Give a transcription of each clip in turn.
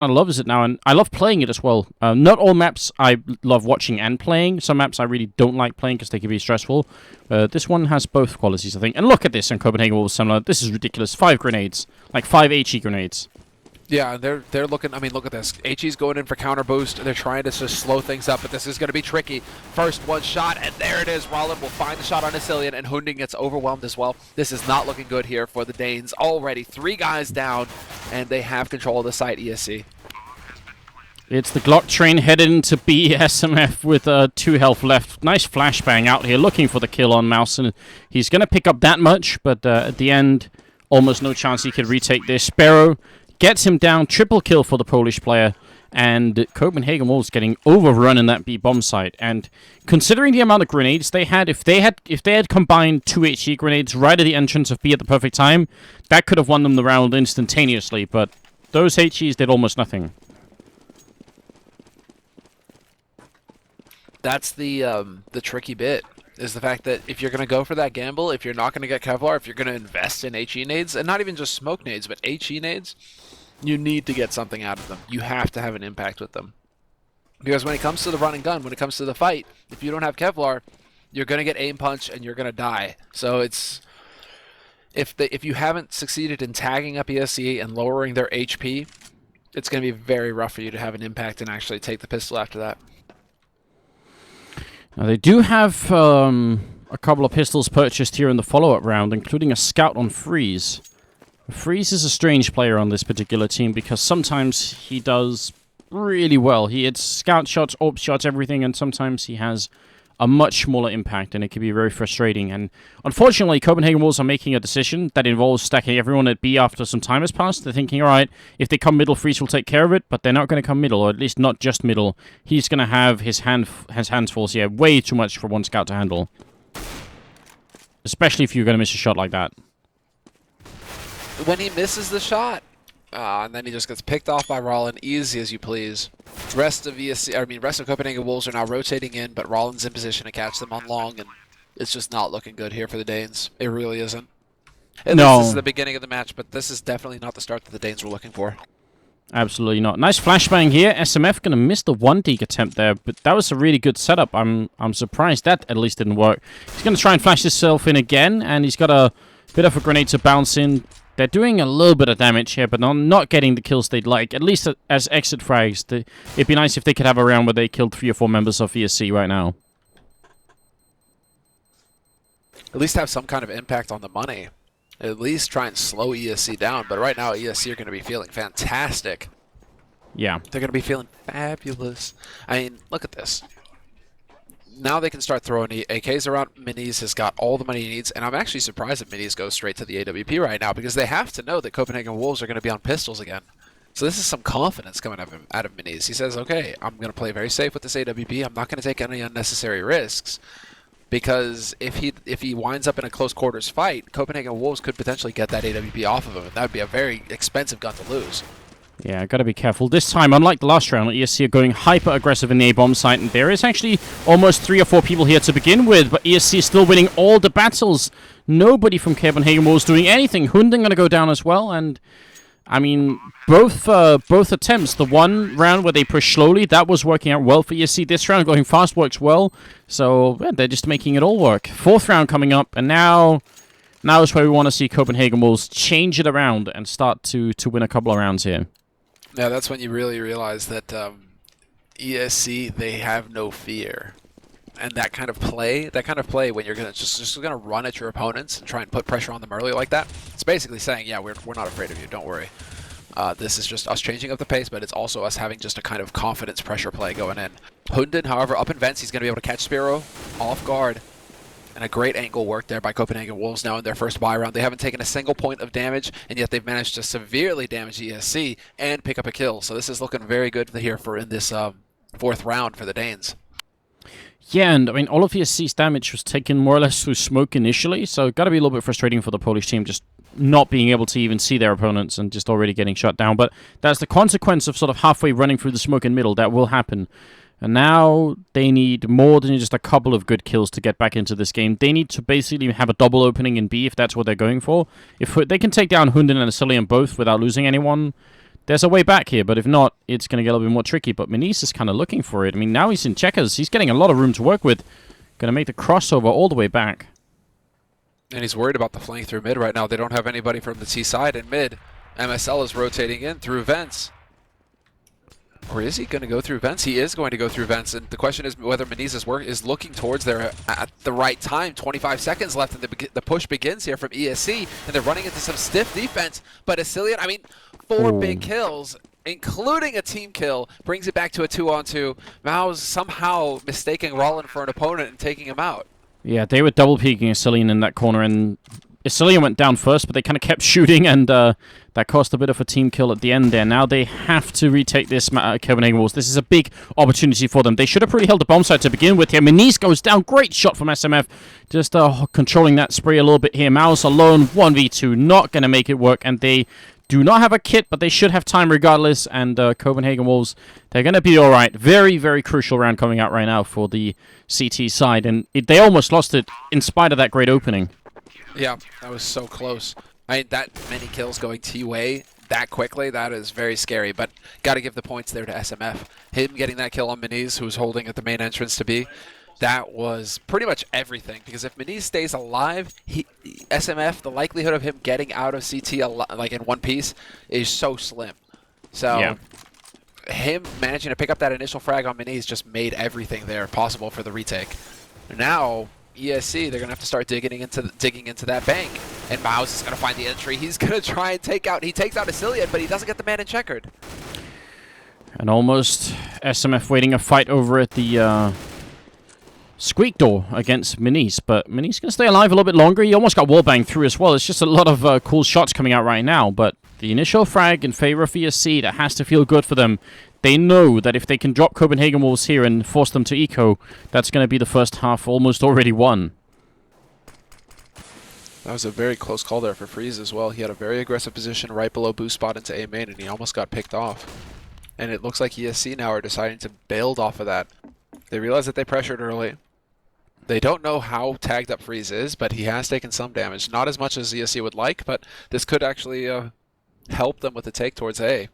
I love it now, and I love playing it as well. Not all maps I love watching and playing. Some maps I really don't like playing because they can be stressful. This one has both qualities, I think. And look at this in Copenhagen Wolves Semmler. This is ridiculous. 5 grenades. Like 5 HE grenades. Yeah, they're looking. I mean, look at this. HE's going in for counter boost. They're trying to just slow things up, but this is going to be tricky. First one shot, and there it is. Rollin will find the shot on Asilian, and Hunding gets overwhelmed as well. This is not looking good here for the Danes. Already 3 guys down, and they have control of the site, ESC. It's the Glock train headed into B SMF with 2 health left. Nice flashbang out here, looking for the kill on Mouse, and he's going to pick up that much, but at the end, almost no chance he could retake this. Sparrow gets him down, triple kill for the Polish player, and Copenhagen Wolves getting overrun in that B bomb site. And considering the amount of grenades they had, if they had combined 2 HE grenades right at the entrance of B at the perfect time, that could have won them the round instantaneously. But those HEs did almost nothing. That's the tricky bit, is the fact that if you're going to go for that gamble, if you're not going to get Kevlar, if you're going to invest in HE nades, and not even just smoke nades, but HE nades, you need to get something out of them. You have to have an impact with them. Because when it comes to the run and gun, when it comes to the fight, if you don't have Kevlar, you're going to get aim punch and you're going to die. So it's... If you haven't succeeded in tagging up ESC and lowering their HP, it's going to be very rough for you to have an impact and actually take the pistol after that. Now they do have a couple of pistols purchased here in the follow-up round, including a scout on Freeze. Freeze is a strange player on this particular team because sometimes he does really well. He hits scout shots, AWP shots, everything, and sometimes he has a much smaller impact, and it can be very frustrating. And unfortunately, Copenhagen Wolves are making a decision that involves stacking everyone at B after some time has passed. They're thinking, all right, if they come middle, Freeze will take care of it, but they're not going to come middle, or at least not just middle. He's going to have his hands full, so yeah, way too much for one scout to handle. Especially if you're going to miss a shot like that. When he misses the shot, and then he just gets picked off by Rollin, easy as you please. Rest of Copenhagen Wolves are now rotating in, but Rollin's in position to catch them on long, and it's just not looking good here for the Danes. It really isn't. At least this is the beginning of the match, but this is definitely not the start that the Danes were looking for. Absolutely not. Nice flashbang here. SMF going to miss the 1-deke attempt there, but that was a really good setup. I'm surprised that at least didn't work. He's going to try and flash himself in again, and he's got a bit of a grenade to bounce in. They're doing a little bit of damage here, but not getting the kills they'd like. At least as exit frags. It'd be nice if they could have a round where they killed 3 or 4 members of ESC right now. At least have some kind of impact on the money. At least try and slow ESC down. But right now, ESC are going to be feeling fantastic. Yeah. They're going to be feeling fabulous. I mean, look at this. Now they can start throwing AKs around. Minis has got all the money he needs, and I'm actually surprised that Minis goes straight to the AWP right now because they have to know that Copenhagen Wolves are going to be on pistols again. So this is some confidence coming out of Minis. He says, okay, I'm going to play very safe with this AWP. I'm not going to take any unnecessary risks because if he winds up in a close quarters fight, Copenhagen Wolves could potentially get that AWP off of him, and that would be a very expensive gun to lose. Yeah, gotta be careful. This time, unlike the last round, ESC are going hyper-aggressive in the A-bomb site, and there is actually almost 3 or 4 people here to begin with, but ESC is still winning all the battles. Nobody from Copenhagen Wolves doing anything. Hunding gonna go down as well, and I mean, both attempts, the one round where they push slowly, that was working out well for ESC. This round going fast works well, so yeah, they're just making it all work. 4th round coming up, and now is where we want to see Copenhagen Wolves change it around and start to win a couple of rounds here. Yeah, that's when you really realize that ESC, they have no fear. And that kind of play when you're gonna just gonna run at your opponents and try and put pressure on them early like that, it's basically saying, yeah, we're not afraid of you, don't worry. This is just us changing up the pace, but it's also us having just a kind of confidence pressure play going in. Hundin, however, up in vents, he's gonna be able to catch Spiro off guard. And a great angle work there by Copenhagen Wolves now in their first buy round. They haven't taken a single point of damage, and yet they've managed to severely damage ESC and pick up a kill. So this is looking very good here in this 4th round for the Danes. Yeah, and I mean, all of ESC's damage was taken more or less through smoke initially, so it got to be a little bit frustrating for the Polish team just not being able to even see their opponents and just already getting shut down. But that's the consequence of sort of halfway running through the smoke in middle. That will happen. And now they need more than just a couple of good kills to get back into this game. They need to basically have a double opening in B if that's what they're going for. If they can take down Hundin and Asilian both without losing anyone, there's a way back here, but if not, it's going to get a little bit more tricky. But Manise is kind of looking for it. I mean, now he's in checkers. He's getting a lot of room to work with. Going to make the crossover all the way back. And he's worried about the flank through mid right now. They don't have anybody from the T side in mid. MSL is rotating in through vents. Or is he going to go through vents? He is going to go through vents. And the question is whether Manise's work is looking towards there at the right time. 25 seconds left, and the push begins here from ESC. And they're running into some stiff defense. But Asilian, I mean, 4 big kills, including a team kill, brings it back to a 2-on-2. Mao's somehow mistaking Rollin for an opponent and taking him out. Yeah, they were double peeking Asilian in that corner, and Asilian went down first, but they kind of kept shooting, and that cost a bit of a team kill at the end there. Now they have to retake this Copenhagen Wolves. This is a big opportunity for them. They should have really held the bomb site to begin with here. Manise goes down. Great shot from SMF. Just controlling that spree a little bit here. Mouse alone, 1v2. Not going to make it work, and they do not have a kit, but they should have time regardless, and Copenhagen Wolves, they're going to be all right. Very, very crucial round coming out right now for the CT side, and they almost lost it in spite of that great opening. Yeah, that was so close. I mean, that many kills going T-way that quickly, that is very scary, but got to give the points there to SMF. Him getting that kill on Manise, who was holding at the main entrance to B, that was pretty much everything, because if Manise stays alive, SMF, the likelihood of him getting out of CT like in one piece is so slim. So yeah. Him managing to pick up that initial frag on Manise just made everything there possible for the retake. Now ESC, they're gonna have to start digging into that bank, and Mouse is gonna find the entry. He's gonna try and take out. He takes out Asilian, but he doesn't get the man in checkered. And almost SMF waiting a fight over at the squeak door against Manise, but Manise gonna stay alive a little bit longer. He almost got wallbanged through as well. It's just a lot of cool shots coming out right now, but the initial frag in favor of ESC, that has to feel good for them. They know that if they can drop Copenhagen Wolves here and force them to eco, that's going to be the first half almost already won. That was a very close call there for Freeze as well. He had a very aggressive position right below boost spot into A main, and he almost got picked off. And it looks like ESC now are deciding to build off of that. They realize that they pressured early. They don't know how tagged up Freeze is, but he has taken some damage. Not as much as ESC would like, but this could actually help them with the take towards A.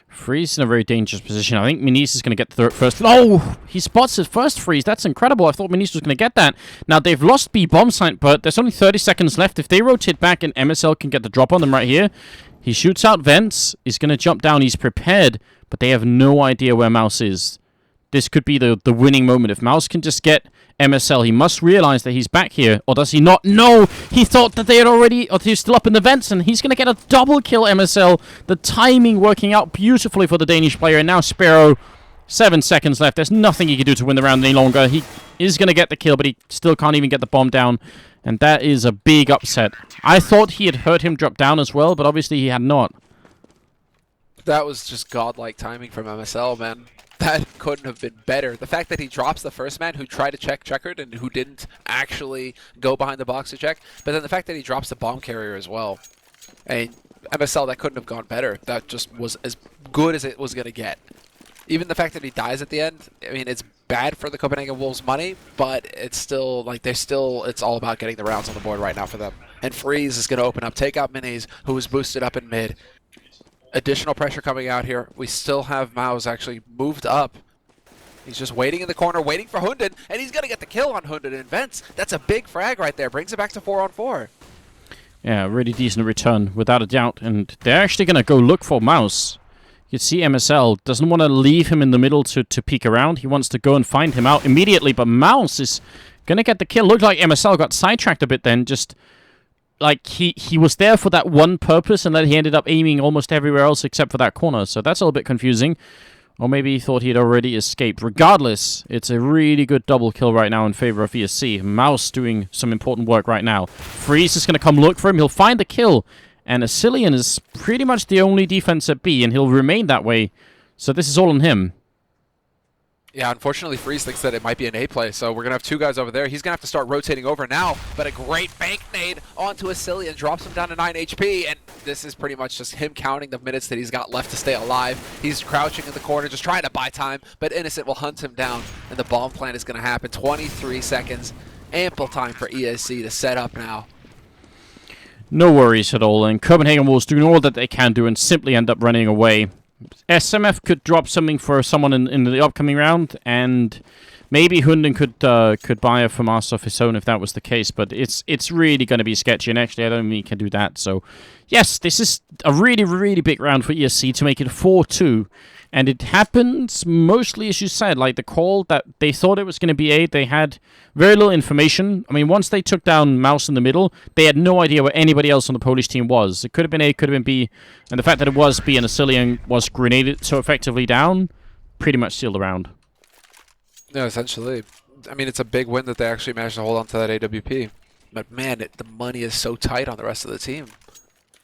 Freeze in a very dangerous position. I think Manise is going to get the first. Oh, he spots his first freeze. That's incredible. I thought Manise was going to get that. Now, they've lost B bomb site, but there's only 30 seconds left. If they rotate back and MSL can get the drop on them right here, he shoots out vents. He's going to jump down. He's prepared, but they have no idea where Mouse is. This could be the winning moment. If Mouse can just get MSL, he must realize that he's back here. Or does he not? No! He thought that they had already... Or he's still up in the vents, and he's going to get a double kill MSL. The timing working out beautifully for the Danish player. And now Sparrow, 7 seconds left. There's nothing he can do to win the round any longer. He is going to get the kill, but he still can't even get the bomb down. And that is a big upset. I thought he had heard him drop down as well, but obviously he had not. That was just godlike timing from MSL, man. That couldn't have been better. The fact that he drops the first man who tried to check checkered and who didn't actually go behind the box to check, but then the fact that he drops the bomb carrier as well. And MSL, that couldn't have gone better. That just was as good as it was going to get. Even the fact that he dies at the end, I mean, it's bad for the Copenhagen Wolves' money, but it's still, like, it's all about getting the rounds on the board right now for them. And Freeze is going to open up, take out Minis, who was boosted up in mid. Additional pressure coming out here. We still have Maus actually moved up. He's just waiting in the corner, waiting for Hunden, and he's going to get the kill on Hunden in vents. That's a big frag right there. Brings it back to 4-on-4. Yeah, really decent return, without a doubt. And they're actually going to go look for Mouse. You see MSL doesn't want to leave him in the middle to peek around. He wants to go and find him out immediately, but Mouse is going to get the kill. Looked like MSL got sidetracked a bit then, just... Like, he was there for that one purpose, and then he ended up aiming almost everywhere else except for that corner. So that's a little bit confusing. Or maybe he thought he had already escaped. Regardless, it's a really good double kill right now in favor of ESC. Mouse doing some important work right now. Freeze is going to come look for him. He'll find the kill. And Asilian is pretty much the only defense at B, and he'll remain that way. So this is all on him. Yeah, unfortunately, Freeze thinks that it might be an A play, so we're going to have two guys over there. He's going to have to start rotating over now, but a great bank nade onto Asilian, drops him down to 9 HP, and this is pretty much just him counting the minutes that he's got left to stay alive. He's crouching in the corner, just trying to buy time, but Innocent will hunt him down, and the bomb plant is going to happen. 23 seconds, ample time for ESC to set up now. No worries at all, and Copenhagen Wolves doing all that they can do and simply end up running away. SMF could drop something for someone in the upcoming round, and maybe Hunden could buy a FAMAS of his own if that was the case, but it's really going to be sketchy, and actually I don't think he can do that. So, yes, this is a really, really big round for ESC to make it 4-2. And it happens mostly, as you said, like the call that they thought it was going to be 8. They had very little information. I mean, once they took down Mouse in the middle, they had no idea where anybody else on the Polish team was. It could have been A, could have been B. And the fact that it was B and Asilian was grenaded so effectively down, pretty much sealed the round. Yeah, essentially. I mean, it's a big win that they actually managed to hold on to that AWP. But man, the money is so tight on the rest of the team.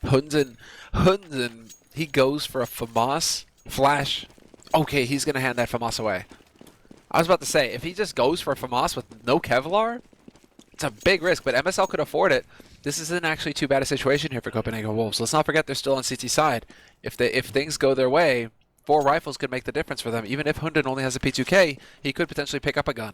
Hunden, he goes for a FAMAS. Flash. Okay, he's going to hand that FAMAS away. I was about to say, if he just goes for a FAMAS with no Kevlar, it's a big risk, but MSL could afford it. This isn't actually too bad a situation here for Copenhagen Wolves. Let's not forget they're still on CT side. If things go their way, 4 rifles could make the difference for them. Even if Hunden only has a P2K, he could potentially pick up a gun.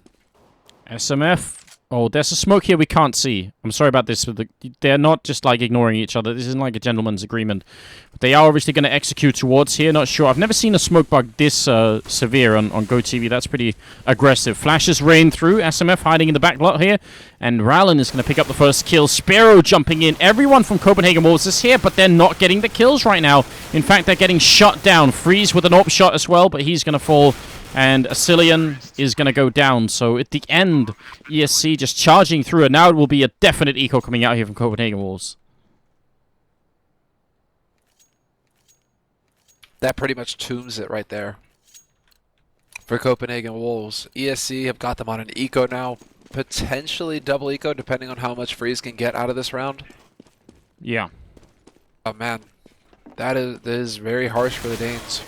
SMF. Oh, there's a smoke here we can't see. I'm sorry about this. But they're not just like ignoring each other. This isn't like a gentleman's agreement. But they are obviously going to execute towards here. Not sure. I've never seen a smoke bug this severe on GoTV. That's pretty aggressive. Flashes rain through. SMF hiding in the back lot here. And Rallen is going to pick up the first kill. Sparrow jumping in. Everyone from Copenhagen Wolves is here, but they're not getting the kills right now. In fact, they're getting shot down. Freeze with an AWP shot as well, but he's going to fall. And Asilian is going to go down. So at the end, ESC just charging through. And now it will be a definite eco coming out here from Copenhagen Wolves. That pretty much tombs it right there. For Copenhagen Wolves. ESC have got them on an eco now. Potentially double eco depending on how much Freeze can get out of this round. Yeah. Oh man. That is very harsh for the Danes.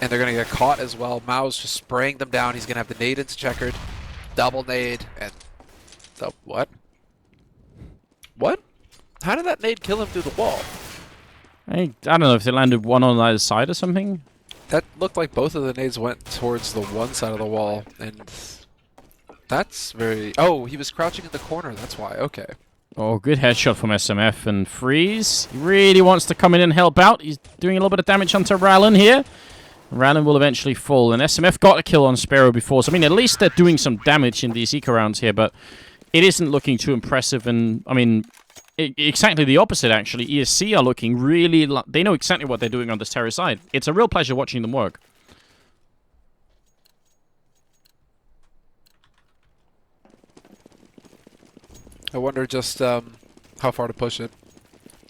And they're going to get caught as well. Mao's just spraying them down. He's going to have the nade into checkered. Double nade. And the what? What? How did that nade kill him through the wall? I don't know if they landed one on either side or something. That looked like both of the nades went towards the one side of the wall. And that's very... Oh, he was crouching in the corner. That's why. Okay. Oh, good headshot from SMF. And Freeze really wants to come in and help out. He's doing a little bit of damage onto Rallen here. Rallen will eventually fall, and SMF got a kill on Sparrow before, so I mean, at least they're doing some damage in these eco rounds here, but it isn't looking too impressive, and I mean, exactly the opposite, actually. ESC are looking really... They know exactly what they're doing on this terror side. It's a real pleasure watching them work. I wonder just how far to push it,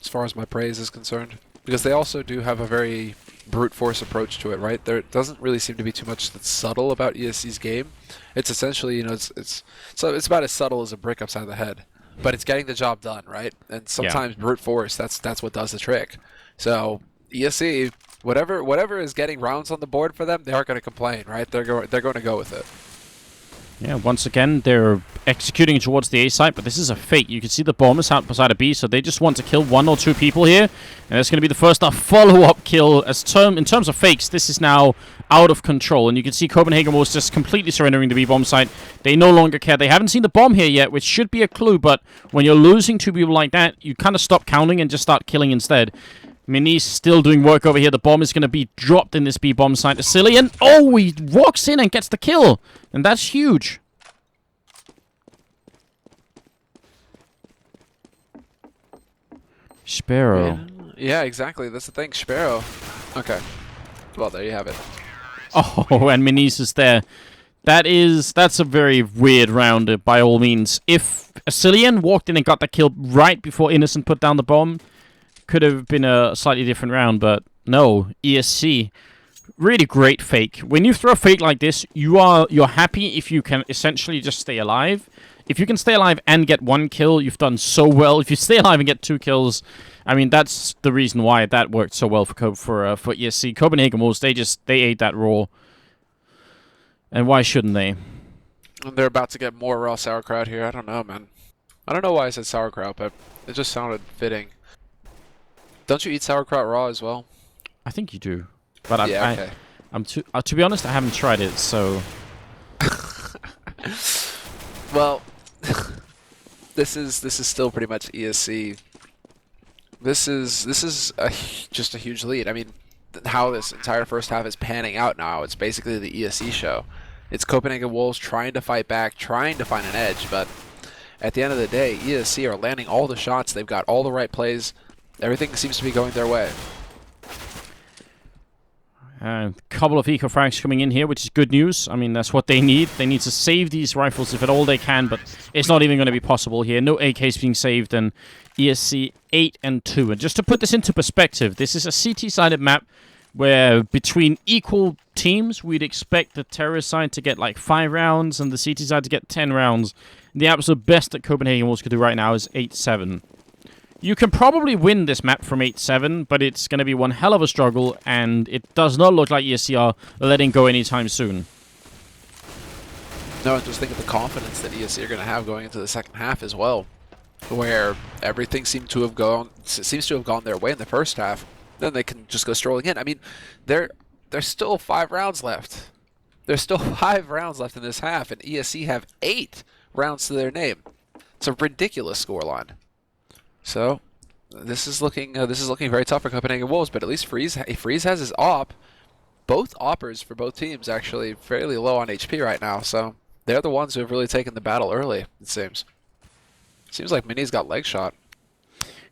as far as my praise is concerned. Because they also do have a very brute force approach to it, right? There doesn't really seem to be too much that's subtle about ESC's game. It's essentially, you know, it's about as subtle as a brick upside the head, but it's getting the job done, right? And sometimes brute force, that's what does the trick. So ESC, whatever is getting rounds on the board for them, they aren't going to complain, right? They're going to go with it. Yeah, once again, they're executing towards the A site, but this is a fake. You can see the bomb is out beside a B, so they just want to kill 1 or 2 people here. And it's going to be the first follow-up kill. In terms of fakes, this is now out of control. And you can see Copenhagen was just completely surrendering the B-bomb site. They no longer care. They haven't seen the bomb here yet, which should be a clue, but when you're losing 2 people like that, you kind of stop counting and just start killing instead. Mini's still doing work over here. The bomb is going to be dropped in this B-bomb site. Asilian, oh, he walks in and gets the kill. And that's huge. Sparrow. Yeah, exactly. That's the thing. Sparrow. Okay. Well, there you have it. Oh, and Minis is there. That's a very weird round, by all means. If Asilian walked in and got the kill right before Innocent put down the bomb, could have been a slightly different round, but no. ESC. Really great fake. When you throw a fake like this, you're happy if you can essentially just stay alive. If you can stay alive and get 1 kill, you've done so well. If you stay alive and get 2 kills, I mean, that's the reason why that worked so well for ESC. Copenhagen Wolves, they ate that raw. And why shouldn't they? And they're about to get more raw sauerkraut here. I don't know, man. I don't know why I said sauerkraut, but it just sounded fitting. Don't you eat sauerkraut raw as well? I think you do. But yeah, okay. To be honest, I haven't tried it, so... Well, this is still pretty much ESC This is just a huge lead. I mean, how this entire first half is panning out now, it's basically the ESC show. It's Copenhagen Wolves trying to fight back, trying to find an edge, but at the end of the day, ESC are landing all the shots. They've got all the right plays. Everything seems to be going their way. A couple of eco frags coming in here, which is good news. I mean, that's what they need. They need to save these rifles if at all they can, but it's not even going to be possible here. No AKs being saved, and ESC 8 and 2. And just to put this into perspective, this is a CT-sided map where between equal teams, we'd expect the terrorist side to get like 5 rounds and the CT side to get 10 rounds. The absolute best that Copenhagen Wolves could do right now is 8-7. You can probably win this map from 8-7, but it's going to be one hell of a struggle, and it does not look like ESC are letting go anytime soon. No, just think of the confidence that ESC are going to have going into the second half as well, where everything seems to have gone their way in the first half. Then they can just go strolling in. I mean, there's still 5 rounds left. There's still 5 rounds left in this half, and ESC have 8 rounds to their name. It's a ridiculous scoreline. So this is looking very tough for Copenhagen Wolves, but at least Freeze has his op. Both oppers for both teams actually fairly low on HP right now, so they're the ones who have really taken the battle early, it seems. Seems like Mini's got leg shot.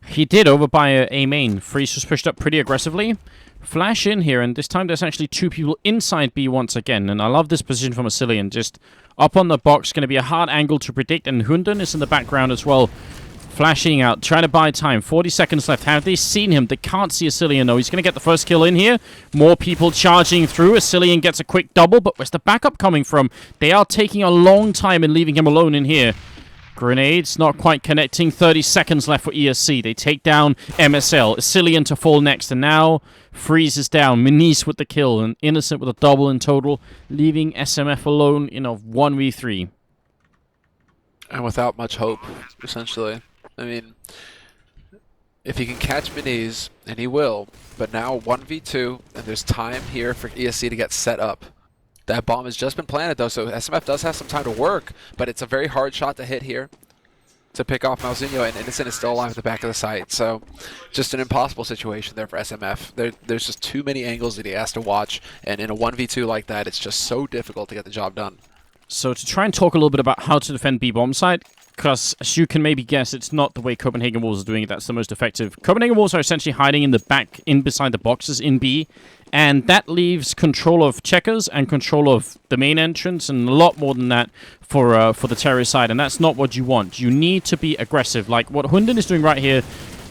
He did over by A main. Freeze was pushed up pretty aggressively. Flash in here, and this time there's actually 2 people inside B once again, and I love this position from Massonnat. Just up on the box, going to be a hard angle to predict, and Hunden is in the background as well. Flashing out, trying to buy time. 40 seconds left. Have they seen him? They can't see Asilian, though. He's going to get the first kill in here. More people charging through. Asilian gets a quick double, but where's the backup coming from? They are taking a long time in leaving him alone in here. Grenades not quite connecting. 30 seconds left for ESC. They take down MSL. Asilian to fall next, and now Freeze is down. Minis with the kill, and Innocent with a double in total, leaving SMF alone in a 1v3. And without much hope, essentially. I mean, if he can catch Minis, and he will, but now 1v2, and there's time here for ESC to get set up. That bomb has just been planted, though, so SMF does have some time to work, but it's a very hard shot to hit here to pick off Malzinho, and Innocent is still alive at the back of the site, so just an impossible situation there for SMF. There's just too many angles that he has to watch, and in a 1v2 like that, it's just so difficult to get the job done. So to try and talk a little bit about how to defend B bomb site, because as you can maybe guess, it's not the way Copenhagen Wolves are doing it that's the most effective. Copenhagen Wolves are essentially hiding in the back, in beside the boxes in B, and that leaves control of checkers and control of the main entrance, and a lot more than that for the terrorist side, and that's not what you want. You need to be aggressive. Like what Hunden is doing right here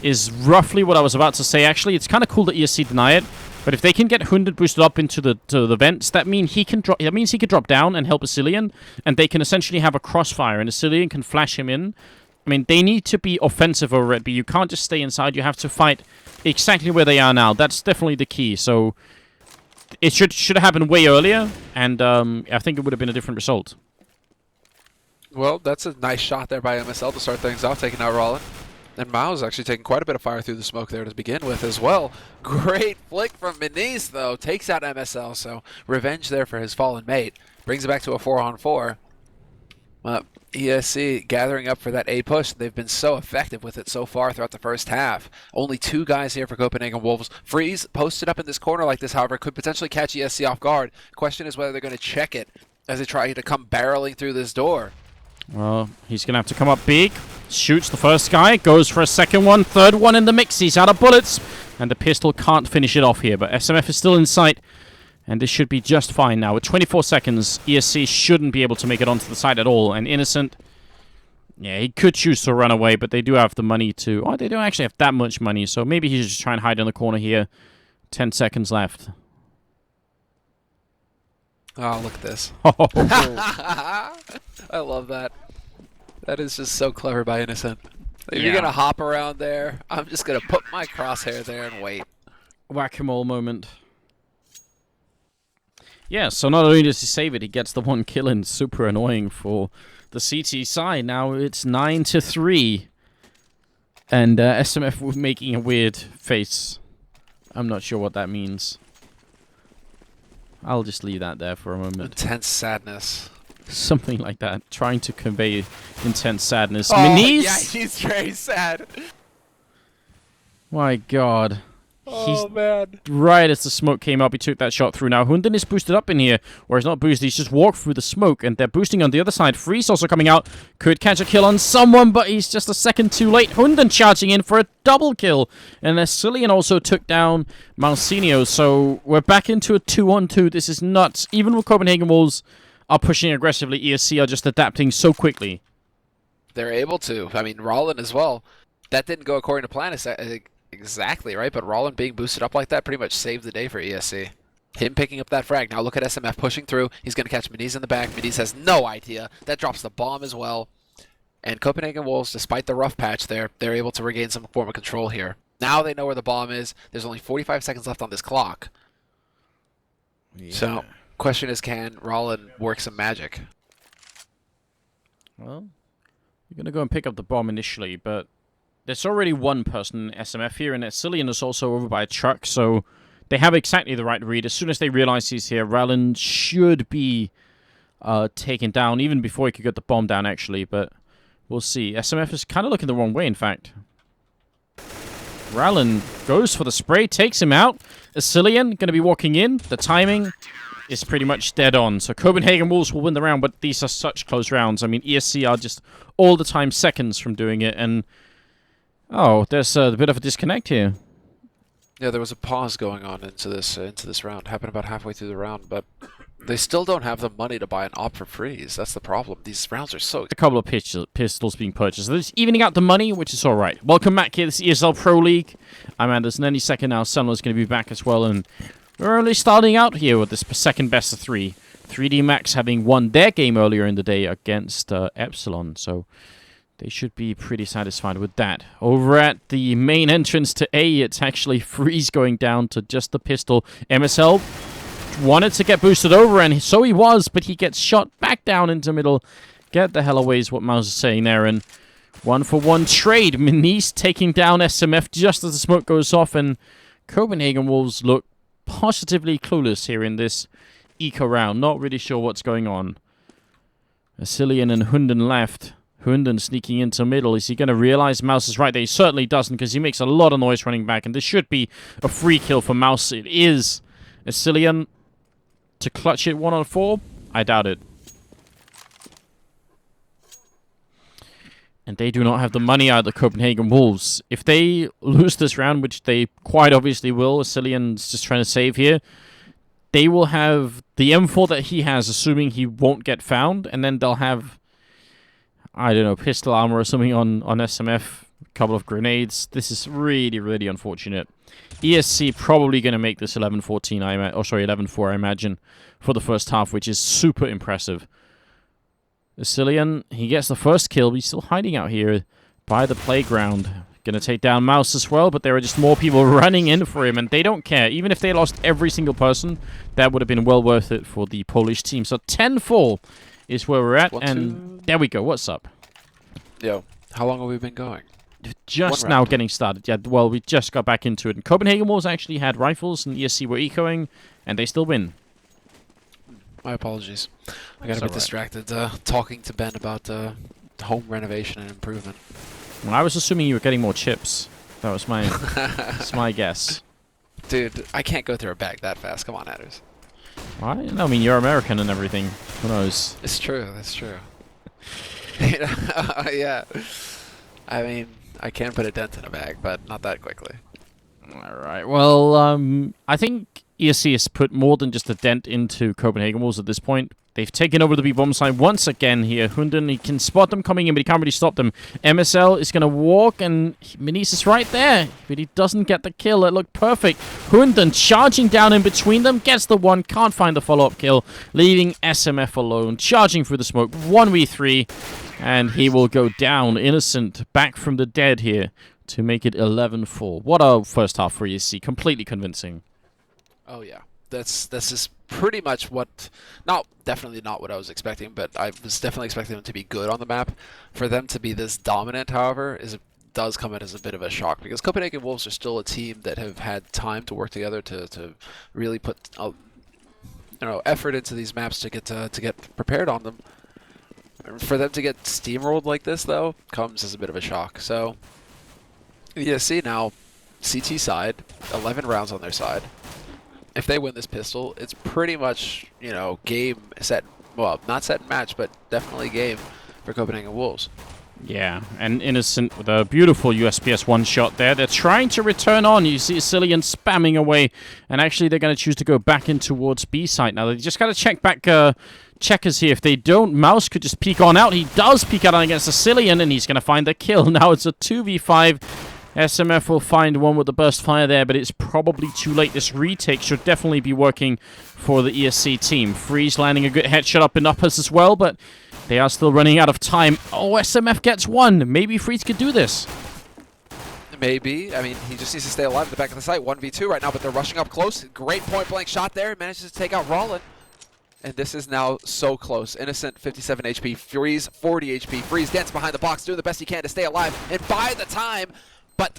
is roughly what I was about to say. Actually, it's kind of cool that ESC deny it. But if they can get Hunden boosted up into the vents, that means he can drop down and help Asilian, and they can essentially have a crossfire, and Asilian can flash him in. I mean, they need to be offensive over it, but you can't just stay inside. You have to fight exactly where they are now. That's definitely the key. So it should have happened way earlier, and I think it would have been a different result. Well, that's a nice shot there by MSL to start things off, taking out Rollin. And Mao's actually taking quite a bit of fire through the smoke there to begin with as well. Great flick from Minis, though. Takes out MSL, so revenge there for his fallen mate. Brings it back to a 4-on-4. ESC gathering up for that A push. They've been so effective with it so far throughout the first half. Only 2 guys here for Copenhagen Wolves. Freeze posted up in this corner like this, however, could potentially catch ESC off guard. Question is whether they're going to check it as they try to come barreling through this door. Well, he's going to have to come up big. Shoots the first guy. Goes for a second one. Third one in the mix. He's out of bullets. And the pistol can't finish it off here. But SMF is still in sight. And this should be just fine now. With 24 seconds, ESC shouldn't be able to make it onto the site at all. And Innocent, yeah, he could choose to run away. But they do have the money to... Oh, they don't actually have that much money. So maybe he should just try and hide in the corner here. 10 seconds left. Oh, look at this. I love that. That is just so clever by Innocent. If you're going to hop around there, I'm just going to put my crosshair there and wait. Whack-a-mole moment. Yeah, so not only does he save it, he gets the 1 kill in. Super annoying for the CT side. Now it's 9-3. And SMF was making a weird face. I'm not sure what that means. I'll just leave that there for a moment. Intense sadness. Something like that. Trying to convey intense sadness. Oh, Minis? yeah, he's very sad. My God. Oh, man. Right as the smoke came up, he took that shot through. Now, Hunden is boosted up in here. Or he's not boosted, he's just walked through the smoke. And they're boosting on the other side. Freeze also coming out. Could catch a kill on someone, but he's just a second too late. Hunden charging in for a double kill. And Cillian also took down Malsinio. So we're back into a 2-on-2. This is nuts. Even with Copenhagen Wolves are pushing aggressively, ESC are just adapting so quickly. They're able to. I mean, Rollin as well. That didn't go according to plan. Exactly, right? But Rollin being boosted up like that pretty much saved the day for ESC. Him picking up that frag. Now look at SMF pushing through. He's going to catch Muniz in the back. Muniz has no idea. That drops the bomb as well. And Copenhagen Wolves, despite the rough patch there, they're able to regain some form of control here. Now they know where the bomb is. There's only 45 seconds left on this clock. Yeah. So, question is, can Rollin work some magic? Well, you're going to go and pick up the bomb initially, but there's already one person in SMF here, and Cillian is also over by a truck, so they have exactly the right read. As soon as they realize he's here, Rollin should be taken down, even before he could get the bomb down, actually, but we'll see. SMF is kind of looking the wrong way, in fact. Rollin goes for the spray, takes him out. Cillian going to be walking in. The timing is pretty much dead on. So Copenhagen Wolves will win the round, but these are such close rounds. I mean, ESC are just all the time seconds from doing it, and oh, there's a bit of a disconnect here. Yeah, there was a pause going on into this round. Happened about halfway through the round, but they still don't have the money to buy an op for freeze. That's the problem. These rounds are so... A couple of pistols being purchased. So it's evening out the money, which is all right. Welcome back here. This is ESL Pro League. I'm Anderson. Any second now, Semmler's going to be back as well, and we're only starting out here with this second best of 3. 3D Max having won their game earlier in the day against Epsilon, so they should be pretty satisfied with that. Over at the main entrance to A, it's actually Freeze going down to just the pistol. MSL wanted to get boosted over, and so he was, but he gets shot back down into middle. Get the hell away is what Mouse is saying there, and 1-for-1 trade. Muniz taking down SMF just as the smoke goes off, and Copenhagen Wolves look positively clueless here in this eco round. Not really sure what's going on. Cillian and Hunden left. Hunden sneaking into middle. Is he going to realize Mouse is right there? He certainly doesn't, because he makes a lot of noise running back, and this should be a free kill for Mouse. It is. Cillian to clutch it 1-on-4? I doubt it. And they do not have the money either, Copenhagen Wolves. If they lose this round, which they quite obviously will, Cillian's just trying to save here, they will have the M4 that he has, assuming he won't get found, and then they'll have, I don't know, pistol armor or something on SMF, a couple of grenades. This is really, really unfortunate. ESC probably going to make this 11-14, 11-4, I imagine, for the first half, which is super impressive. Cillian, he gets the first kill, but he's still hiding out here by the playground. Going to take down Mouse as well, but there are just more people running in for him, and they don't care. Even if they lost every single person, that would have been well worth it for the Polish team. So 10-4 is where we're at, and there we go. What's up? Yo, how long have we been going? Just now getting started. Yeah, well, we just got back into it. And Copenhagen Wolves actually had rifles, and ESC were ecoing, and they still win. My apologies. I got a bit distracted talking to Ben about home renovation and improvement. Well, I was assuming you were getting more chips. That was my, that's my guess. Dude, I can't go through a bag that fast. Come on, Adders. Well, I mean, you're American and everything. Who knows? It's true. That's true. Yeah. I mean, I can put a dent in a bag, but not that quickly. All right. Well, I think ESC has put more than just a dent into Copenhagen Wolves at this point. They've taken over the B-bomb side once again here. Hunden, he can spot them coming in, but he can't really stop them. MSL is going to walk, and Muniz is right there, but he doesn't get the kill. It looked perfect. Hunden charging down in between them, gets the one, can't find the follow-up kill, leaving SMF alone, charging through the smoke. 1v3, and he will go down, innocent, back from the dead here to make it 11-4. What a first half for ESC. Completely convincing. Oh, yeah. This is pretty much definitely not what I was expecting, but I was definitely expecting them to be good on the map. For them to be this dominant, however, does come in as a bit of a shock, because Copenhagen Wolves are still a team that have had time to work together to really put effort into these maps to get prepared on them. For them to get steamrolled like this, though, comes as a bit of a shock. So ESC now CT side, 11 rounds on their side. If they win this pistol, it's pretty much, you know, game, set, well, not set and match, but definitely game for Copenhagen Wolves. Yeah, and Innocent with a beautiful USPS one-shot there. They're trying to return on. You see Cillian spamming away, and actually they're going to choose to go back in towards B site. Now, they just got to check back checkers here. If they don't, Mouse could just peek on out. He does peek out against the Cillian, and he's going to find the kill. Now it's a 2v5. SMF will find one with the burst fire there, but it's probably too late. This retake should definitely be working for the ESC team. Freeze landing a good headshot up in uppers as well, but they are still running out of time. Oh, SMF gets one. Maybe Freeze could do this. Maybe. I mean, he just needs to stay alive at the back of the site. 1v2 right now, but they're rushing up close. Great point-blank shot there. Manages to take out Rollin. And this is now so close. Innocent, 57 HP. Freeze, 40 HP. Freeze dance behind the box, doing the best he can to stay alive and buy the time. But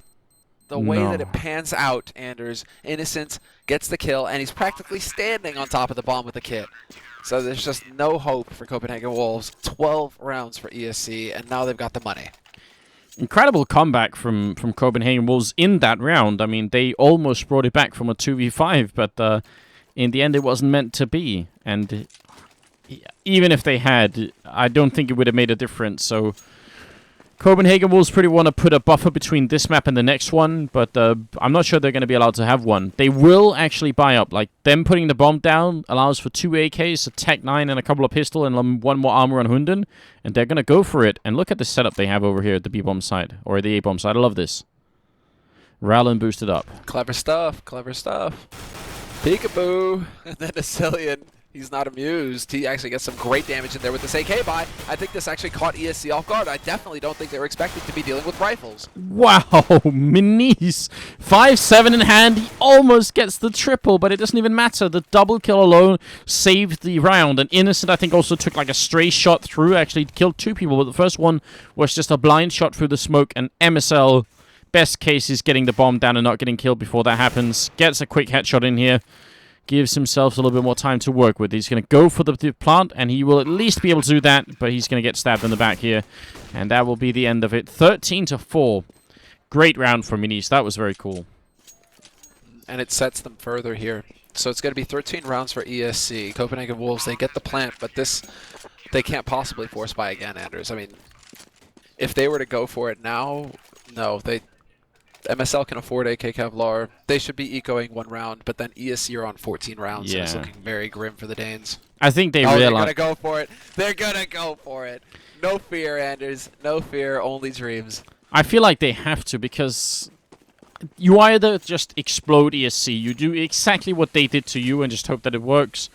the way that it pans out, Anders, Innocent gets the kill, and he's practically standing on top of the bomb with the kit. So there's just no hope for Copenhagen Wolves. 12 rounds for ESC, and now they've got the money. Incredible comeback from Copenhagen Wolves in that round. I mean, they almost brought it back from a 2v5, but in the end it wasn't meant to be. And even if they had, I don't think it would have made a difference. So Copenhagen Wolves pretty want to put a buffer between this map and the next one, but I'm not sure they're going to be allowed to have one. They will actually buy up. Like, them putting the bomb down allows for 2 AKs, a Tech 9, and a couple of pistol, and 1 more armor on Hunden, and they're going to go for it. And look at the setup they have over here at the B-bomb side, or the A-bomb side. I love this. Rallin boosted up. Clever stuff, clever stuff. Peekaboo, and then a Cillian. He's not amused. He actually gets some great damage in there with this AK buy. I think this actually caught ESC off guard. I definitely don't think they were expecting to be dealing with rifles. Wow, Minis. 5-7 in hand. He almost gets the triple, but it doesn't even matter. The double kill alone saved the round. And Innocent, I think, also took like a stray shot through. Actually killed 2 people, but the first one was just a blind shot through the smoke. And MSL, best case, is getting the bomb down and not getting killed before that happens. Gets a quick headshot in here. Gives himself a little bit more time to work with. He's going to go for the plant, and he will at least be able to do that, but he's going to get stabbed in the back here, and that will be the end of it. 13-4. Great round for Minis. That was very cool. And it sets them further here. So it's going to be 13 rounds for ESC. Copenhagen Wolves, they get the plant, but this, they can't possibly force buy again, Anders. I mean, if they were to go for it now, no, MSL can afford AK Kevlar. They should be ecoing 1 round, but then ESC are on 14 rounds, and it's looking very grim for the Danes. I think they realize they're going to go for it. They're going to go for it. No fear, Anders. No fear, only dreams. I feel like they have to, because you either just explode ESC, you do exactly what they did to you and just hope that it works.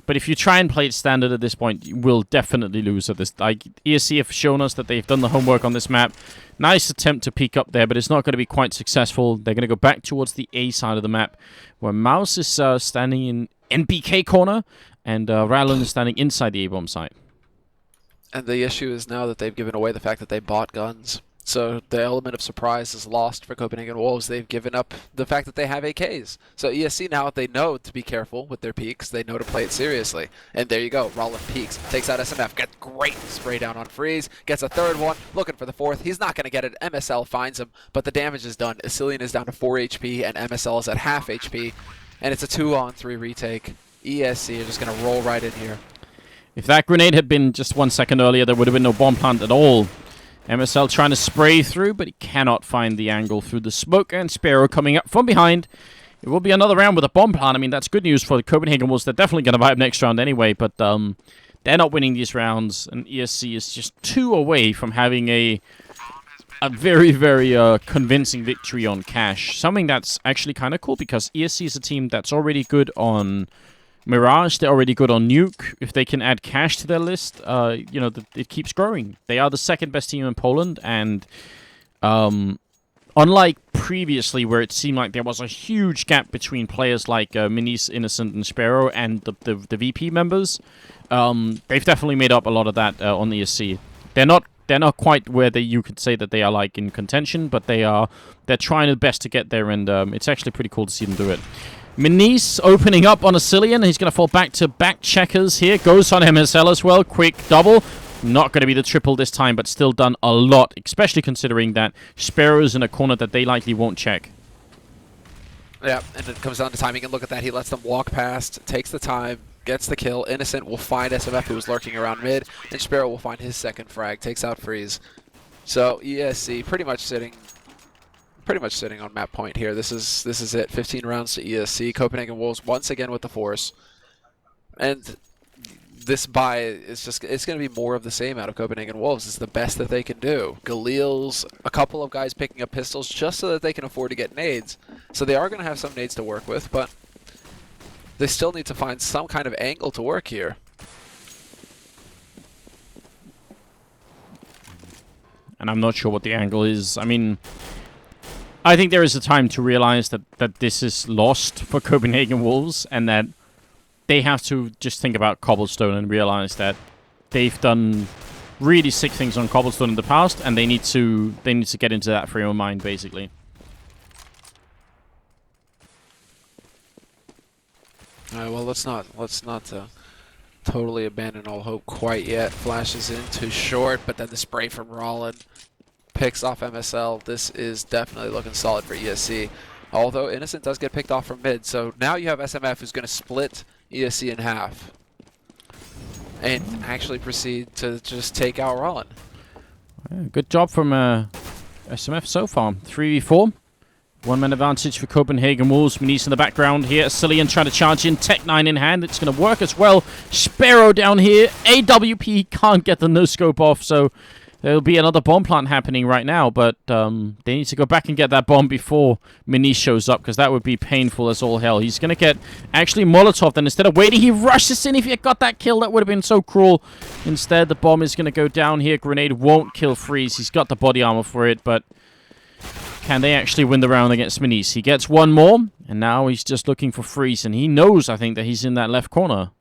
But if you try and play it standard at this point, you will definitely lose at this. Like, ESC have shown us that they've done the homework on this map. Nice attempt to peek up there, but it's not going to be quite successful. They're going to go back towards the A side of the map, where Mouse is standing in NBK corner, and Rallin is standing inside the A-bomb site. And the issue is now that they've given away the fact that they bought guns. So the element of surprise is lost for Copenhagen Wolves. They've given up the fact that they have AKs. So ESC now, they know to be careful with their peaks. They know to play it seriously. And there you go. Rollin peaks. Takes out SMF. Gets great spray down on Freeze. Gets a 3rd one. Looking for the 4th. He's not going to get it. MSL finds him. But the damage is done. Cillian is down to 4 HP. And MSL is at half HP. And it's a 2-on-3 retake. ESC are just going to roll right in here. If that grenade had been just 1 second earlier, there would have been no bomb plant at all. MSL trying to spray through, but he cannot find the angle through the smoke, and Sparrow coming up from behind. It will be another round with a bomb plant. I mean, that's good news for the Copenhagen Wolves. They're definitely going to buy up next round anyway, but they're not winning these rounds, and ESC is just 2 away from having a very, very convincing victory on Cash. Something that's actually kind of cool, because ESC is a team that's already good on Mirage, they're already good on Nuke. If they can add Cash to their list, you know, it keeps growing. They are the 2nd best team in Poland, and unlike previously, where it seemed like there was a huge gap between players like Minis, Innocent, and Sparrow, and the VP members, they've definitely made up a lot of that on the ESC. They're not quite where you could say that they are like in contention, but they're trying their best to get there, and it's actually pretty cool to see them do it. Minis opening up on a Cillian. He's going to fall back to back checkers here. Goes on MSL as well. Quick double. Not going to be the triple this time, but still done a lot, especially considering that Sparrow's in a corner that they likely won't check. Yeah, and it comes down to timing, and look at that. He lets them walk past, takes the time, gets the kill. Innocent will find SMF, who was lurking around mid, and Sparrow will find his second frag, takes out Freeze. So ESC pretty much sitting on map point here. This is it. 15 rounds to ESC. Copenhagen Wolves once again with the force, and this buy is just, it's going to be more of the same out of Copenhagen Wolves. It's the best that they can do. Galil's, a couple of guys picking up pistols just so that they can afford to get nades. So they are going to have some nades to work with, but they still need to find some kind of angle to work here. And I'm not sure what the angle is. I mean, I think there is a time to realize that this is lost for Copenhagen Wolves, and that they have to just think about Cobblestone and realize that they've done really sick things on Cobblestone in the past, and they need to get into that frame of mind, basically. All right, well, let's not totally abandon all hope quite yet. Flashes in too short, but then the spray from Rollin picks off MSL. This is definitely looking solid for ESC. Although Innocent does get picked off from mid, so now you have SMF who's going to split ESC in half and actually proceed to just take out Rollin. Good job from SMF so far. 3v4. One-man advantage for Copenhagen Wolves. Manise in the background here. Cillian trying to charge in. Tech 9 in hand. It's going to work as well. Sparrow down here. AWP can't get the no-scope off, so there'll be another bomb plant happening right now, but they need to go back and get that bomb before Manise shows up, because that would be painful as all hell. He's going to get actually Molotov, then instead of waiting, he rushes in. If he had got that kill, that would have been so cruel. Instead, the bomb is going to go down here. Grenade won't kill Freeze. He's got the body armor for it, but can they actually win the round against Manise? He gets one more, and now he's just looking for Freeze, and he knows, I think, that he's in that left corner.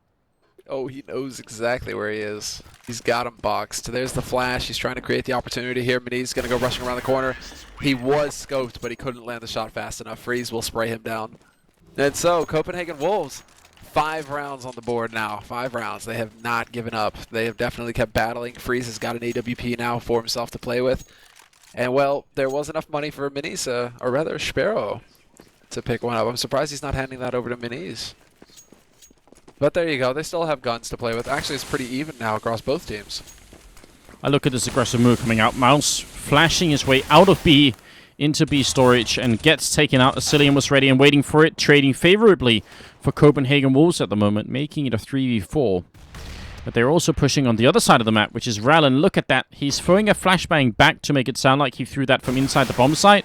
Oh, he knows exactly where he is. He's got him boxed. There's the flash. He's trying to create the opportunity here. Manise is going to go rushing around the corner. He was scoped, but he couldn't land the shot fast enough. Freeze will spray him down. And so, Copenhagen Wolves, 5 rounds on the board now. 5 rounds. They have not given up. They have definitely kept battling. Freeze has got an AWP now for himself to play with. And, well, there was enough money for Manise, or rather, Sparrow, to pick one up. I'm surprised he's not handing that over to Manise. But there you go. They still have guns to play with. Actually, it's pretty even now across both teams. I look at this aggressive move coming out. Mouse flashing his way out of B into B storage and gets taken out. Cillian was ready and waiting for it, trading favorably for Copenhagen Wolves at the moment, making it a 3v4. But they're also pushing on the other side of the map, which is Rallen. Look at that. He's throwing a flashbang back to make it sound like he threw that from inside the bomb site.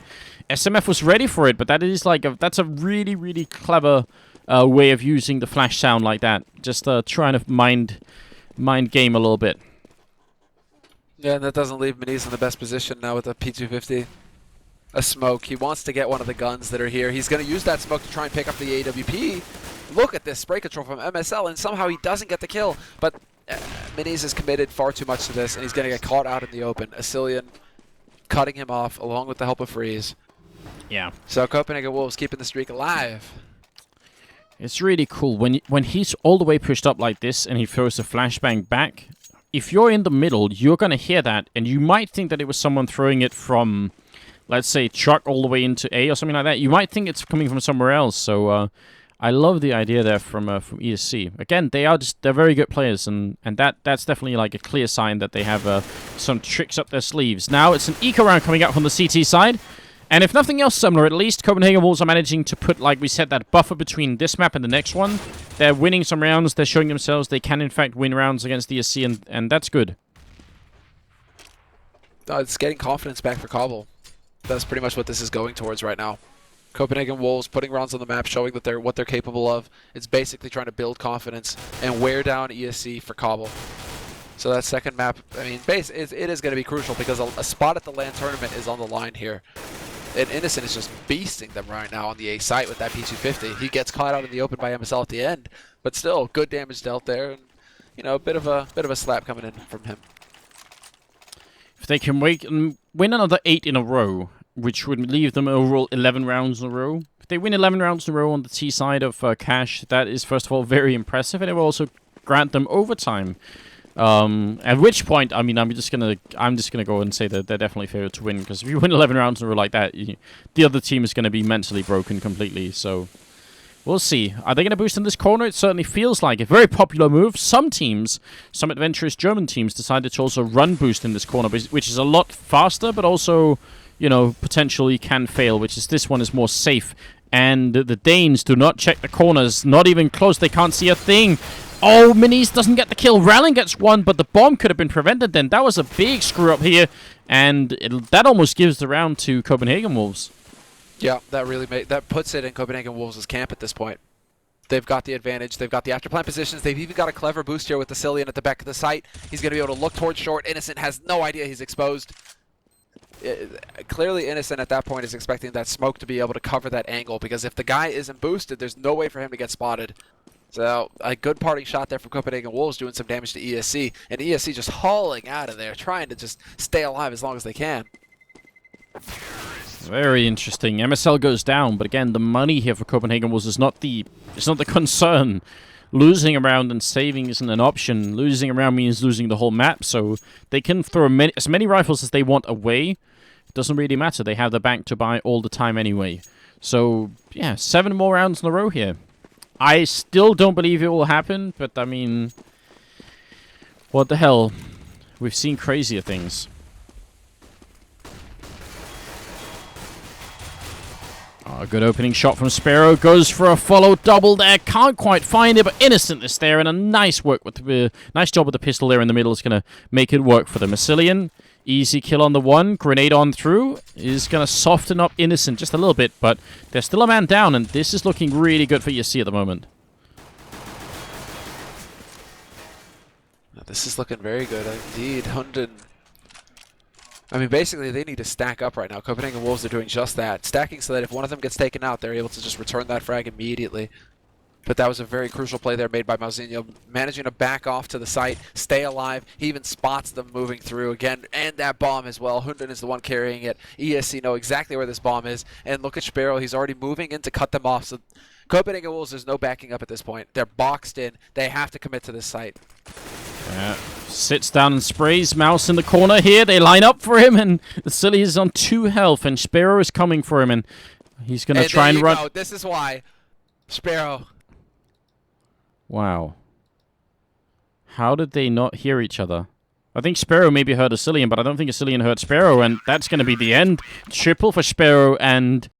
SMF was ready for it, but that is like that's a really, really clever way of using the flash sound like that. Just trying to mind game a little bit. Yeah, and that doesn't leave Manise in the best position now with a P250. A smoke. He wants to get one of the guns that are here. He's going to use that smoke to try and pick up the AWP. Look at this spray control from MSL, and somehow he doesn't get the kill. But Manise is committed far too much to this, and he's going to get caught out in the open. Cillian cutting him off along with the help of Freeze. Yeah. So Copenhagen Wolves keeping the streak alive. It's really cool when he's all the way pushed up like this and he throws the flashbang back. If you're in the middle, you're going to hear that, and you might think that it was someone throwing it from, let's say, truck all the way into A or something like that. You might think it's coming from somewhere else. So I love the idea there from ESC. Again, they're very good players, and that's definitely like a clear sign that they have some tricks up their sleeves. Now it's an eco round coming out from the CT side. And if nothing else, Semmler, at least Copenhagen Wolves are managing to put, like we said, that buffer between this map and the next one. They're winning some rounds. They're showing themselves they can, in fact, win rounds against the ESC, and that's good. It's getting confidence back for Cobble. That's pretty much what this is going towards right now. Copenhagen Wolves putting rounds on the map, showing that what they're capable of. It's basically trying to build confidence and wear down ESC for Cobble. So that second map, I mean, it is going to be crucial because a spot at the LAN tournament is on the line here. And Innocent is just beasting them right now on the A site with that P250. He gets caught out in the open by MSL at the end, but still good damage dealt there, and you know, a bit of a slap coming in from him. If they can win another 8 in a row, which would leave them overall 11 rounds in a row. If they win 11 rounds in a row on the T side of Cash, that is first of all very impressive, and it will also grant them overtime. At which point, I mean, I'm just gonna go and say that they're definitely favored to win, because if you win 11 rounds in a row like that, the other team is gonna be mentally broken completely. So we'll see. Are they gonna boost in this corner? It certainly feels like a very popular move. Some teams, some adventurous German teams, decided to also run boost in this corner, which is a lot faster, but also, you know, potentially can fail. Which is this one is more safe. And the Danes do not check the corners, not even close. They can't see a thing. Oh, Minis doesn't get the kill. Ralling gets one, but the bomb could have been prevented then. That was a big screw up here, and that almost gives the round to Copenhagen Wolves. Yeah, that puts it in Copenhagen Wolves' camp at this point. They've got the advantage. They've got the afterplant positions. They've even got a clever boost here with the Cillian at the back of the site. He's going to be able to look towards short. Innocent has no idea he's exposed. Clearly Innocent at that point is expecting that smoke to be able to cover that angle, because if the guy isn't boosted, there's no way for him to get spotted. So a good parting shot there from Copenhagen Wolves, doing some damage to ESC, and ESC just hauling out of there, trying to just stay alive as long as they can. Very interesting. MSL goes down, but again, the money here for Copenhagen Wolves is not the concern. Losing around and saving isn't an option. Losing around means losing the whole map, so they can throw as many rifles as they want away. It doesn't really matter. They have the bank to buy all the time anyway. So, yeah, 7 more rounds in a row here. I still don't believe it will happen, but I mean, what the hell? We've seen crazier things. A good opening shot from Sparrow. Goes for a follow double there. Can't quite find it, but Innocent is there, and a nice work with nice job with the pistol there in the middle is going to make it work for the Massillon. Easy kill on the one. Grenade on through is going to soften up Innocent just a little bit, but there's still a man down, and this is looking really good for ESC at the moment. This is looking very good indeed. Hunden. I mean, basically, they need to stack up right now. Copenhagen Wolves are doing just that. Stacking so that if one of them gets taken out, they're able to just return that frag immediately. But that was a very crucial play there made by Massonnat, managing to back off to the site, stay alive. He even spots them moving through again, and that bomb as well. Hunden is the one carrying it. ESC know exactly where this bomb is, and look at Sparrow. He's already moving in to cut them off. So Copenhagen Wolves, there's no backing up at this point. They're boxed in. They have to commit to this site. Yeah. Sits down and sprays. Mouse in the corner here. They line up for him, and the Silly is on 2 health, and Sparrow is coming for him, and he's going to try and run. Go. This is why. Sparrow. Wow. How did they not hear each other? I think Sparrow maybe heard a Cillian, but I don't think a Cillian heard Sparrow, and that's going to be the end. Triple for Sparrow, and